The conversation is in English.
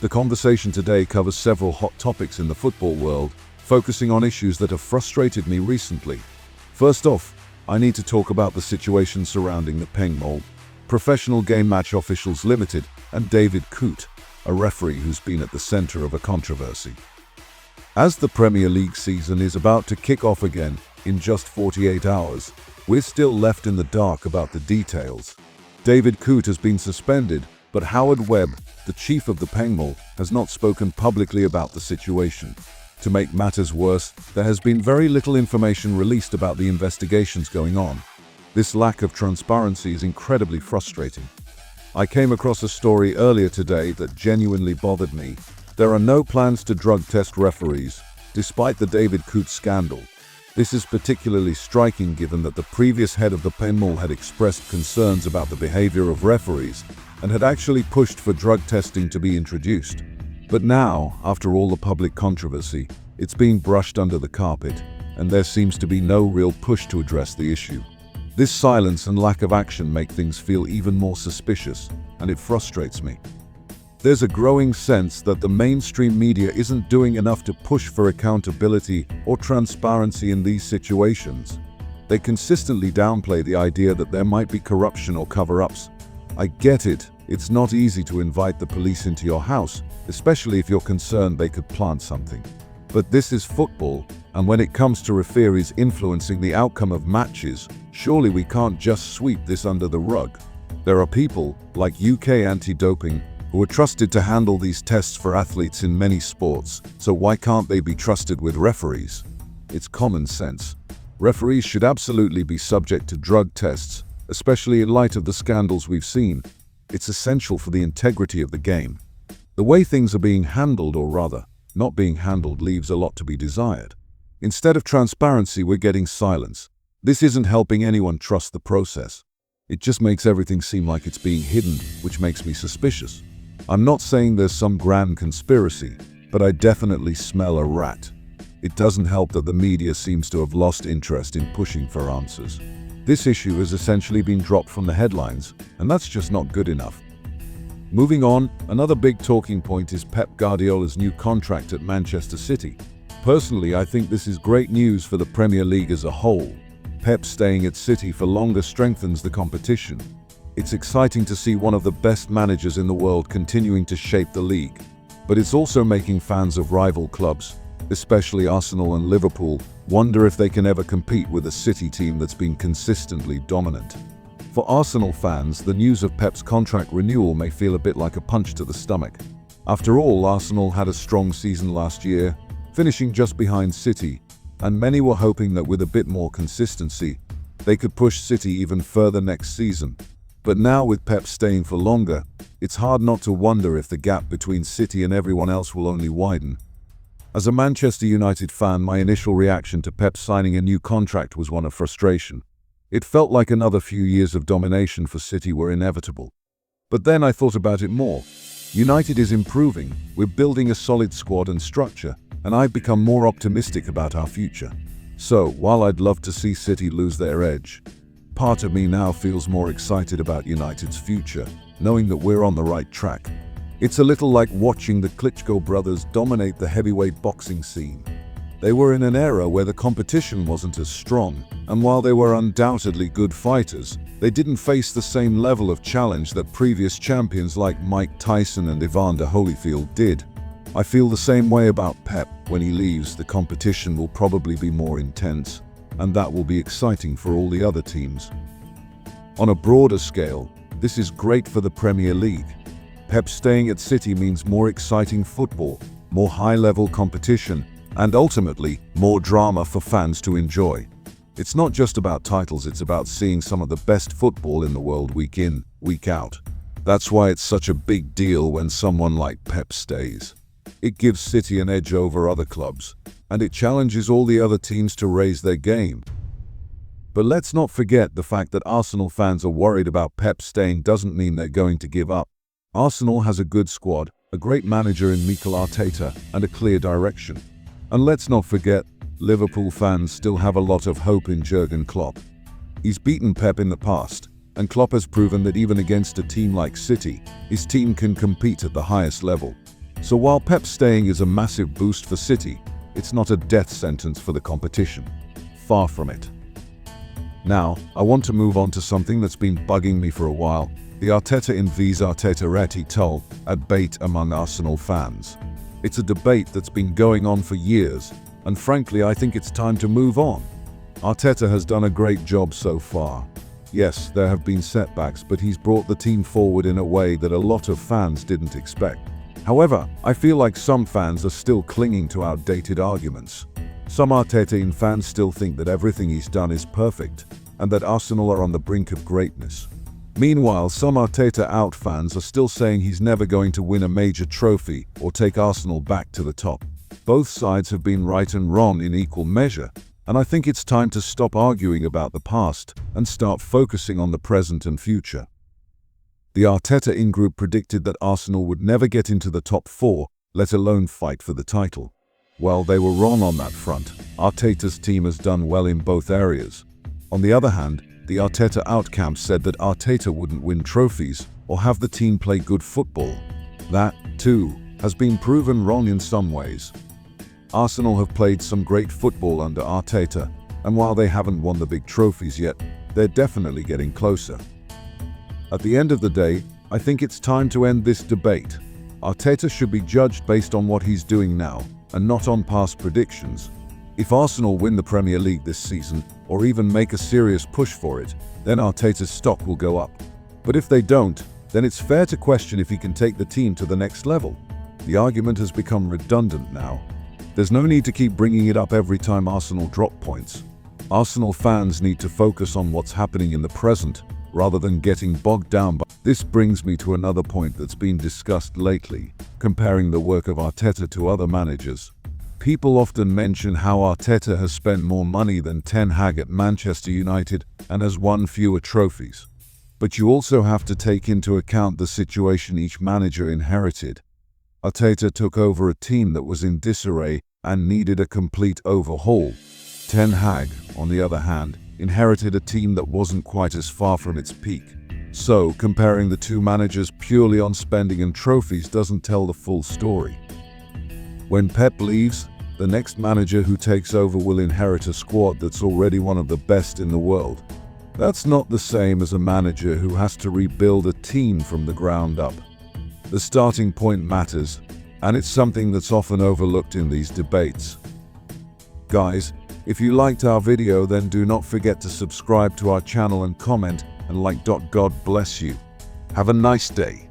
The conversation today covers several hot topics in the football world, focusing on issues that have frustrated me recently. First off, I need to talk about the situation surrounding the Pengmol, Professional Game Match Officials Limited, and David Coote, a referee who's been at the center of a controversy. As the Premier League season is about to kick off again in just 48 hours, we're still left in the dark about the details. David Coote has been suspended, but Howard Webb, the chief of the Pengmol, has not spoken publicly about the situation. To make matters worse, there has been very little information released about the investigations going on. This lack of transparency is incredibly frustrating. I came across a story earlier today that genuinely bothered me. There are no plans to drug test referees, despite the David Coote scandal. This is particularly striking given that the previous head of the Pengmol had expressed concerns about the behavior of referees and had actually pushed for drug testing to be introduced. But now, after all the public controversy, it's being brushed under the carpet, and there seems to be no real push to address the issue. This silence and lack of action make things feel even more suspicious, and it frustrates me. There's a growing sense that the mainstream media isn't doing enough to push for accountability or transparency in these situations. They consistently downplay the idea that there might be corruption or cover-ups. I get it, it's not easy to invite the police into your house, especially if you're concerned they could plant something. But this is football, and when it comes to referees influencing the outcome of matches, surely we can't just sweep this under the rug. There are people, like UK anti-doping, who are trusted to handle these tests for athletes in many sports, so why can't they be trusted with referees? It's common sense. Referees should absolutely be subject to drug tests, especially in light of the scandals we've seen. It's essential for the integrity of the game. The way things are being handled, or rather, not being handled, leaves a lot to be desired. Instead of transparency, we're getting silence. This isn't helping anyone trust the process. It just makes everything seem like it's being hidden, which makes me suspicious. I'm not saying there's some grand conspiracy, but I definitely smell a rat. It doesn't help that the media seems to have lost interest in pushing for answers. This issue has essentially been dropped from the headlines, and that's just not good enough. Moving on, another big talking point is Pep Guardiola's new contract at Manchester City. Personally, I think this is great news for the Premier League as a whole. Pep staying at City for longer strengthens the competition. It's exciting to see one of the best managers in the world continuing to shape the league. But it's also making fans of rival clubs, especially Arsenal and Liverpool, wonder if they can ever compete with a City team that's been consistently dominant. For Arsenal fans, the news of Pep's contract renewal may feel a bit like a punch to the stomach. After all, Arsenal had a strong season last year, finishing just behind City, and many were hoping that with a bit more consistency, they could push City even further next season. But now with Pep staying for longer, it's hard not to wonder if the gap between City and everyone else will only widen. As a Manchester United fan, my initial reaction to Pep signing a new contract was one of frustration. It felt like another few years of domination for City were inevitable. But then I thought about it more. United is improving, we're building a solid squad and structure, and I've become more optimistic about our future. So, while I'd love to see City lose their edge, part of me now feels more excited about United's future, knowing that we're on the right track. It's a little like watching the Klitschko brothers dominate the heavyweight boxing scene. They were in an era where the competition wasn't as strong, and while they were undoubtedly good fighters, they didn't face the same level of challenge that previous champions like Mike Tyson and Evander Holyfield did. I feel the same way about Pep. When he leaves, the competition will probably be more intense, and that will be exciting for all the other teams. On a broader scale, this is great for the Premier League. Pep staying at City means more exciting football, more high-level competition, and ultimately, more drama for fans to enjoy. It's not just about titles, it's about seeing some of the best football in the world week in, week out. That's why it's such a big deal when someone like Pep stays. It gives City an edge over other clubs, and it challenges all the other teams to raise their game. But let's not forget the fact that Arsenal fans are worried about Pep staying doesn't mean they're going to give up. Arsenal has a good squad, a great manager in Mikel Arteta, and a clear direction. And let's not forget, Liverpool fans still have a lot of hope in Jurgen Klopp. He's beaten Pep in the past, and Klopp has proven that even against a team like City, his team can compete at the highest level. So while Pep staying is a massive boost for City, it's not a death sentence for the competition. Far from it. Now, I want to move on to something that's been bugging me for a while, the Arteta in vs Arteta Retitol debate among Arsenal fans. It's a debate that's been going on for years, and frankly I think it's time to move on. Arteta has done a great job so far. Yes, there have been setbacks, but he's brought the team forward in a way that a lot of fans didn't expect. However, I feel like some fans are still clinging to outdated arguments. Some Arteta-in fans still think that everything he's done is perfect, and that Arsenal are on the brink of greatness. Meanwhile, some Arteta-out fans are still saying he's never going to win a major trophy or take Arsenal back to the top. Both sides have been right and wrong in equal measure, and I think it's time to stop arguing about the past and start focusing on the present and future. The Arteta in-group predicted that Arsenal would never get into the top 4, let alone fight for the title. Well, they were wrong on that front. Arteta's team has done well in both areas. On the other hand, the Arteta out camp said that Arteta wouldn't win trophies or have the team play good football. That, too, has been proven wrong in some ways. Arsenal have played some great football under Arteta, and while they haven't won the big trophies yet, they're definitely getting closer. At the end of the day, I think it's time to end this debate. Arteta should be judged based on what he's doing now, and not on past predictions. If Arsenal win the Premier League this season, or even make a serious push for it, then Arteta's stock will go up. But if they don't, then it's fair to question if he can take the team to the next level. The argument has become redundant now. There's no need to keep bringing it up every time Arsenal drop points. Arsenal fans need to focus on what's happening in the present, rather than getting bogged down by. This brings me to another point that's been discussed lately, comparing the work of Arteta to other managers. People often mention how Arteta has spent more money than Ten Hag at Manchester United and has won fewer trophies. But you also have to take into account the situation each manager inherited. Arteta took over a team that was in disarray and needed a complete overhaul. Ten Hag, on the other hand, inherited a team that wasn't quite as far from its peak. So, comparing the two managers purely on spending and trophies doesn't tell the full story. When Pep leaves, the next manager who takes over will inherit a squad that's already one of the best in the world. That's not the same as a manager who has to rebuild a team from the ground up. The starting point matters, and it's something that's often overlooked in these debates. Guys, if you liked our video, then do not forget to subscribe to our channel and comment and like. God bless you. Have a nice day.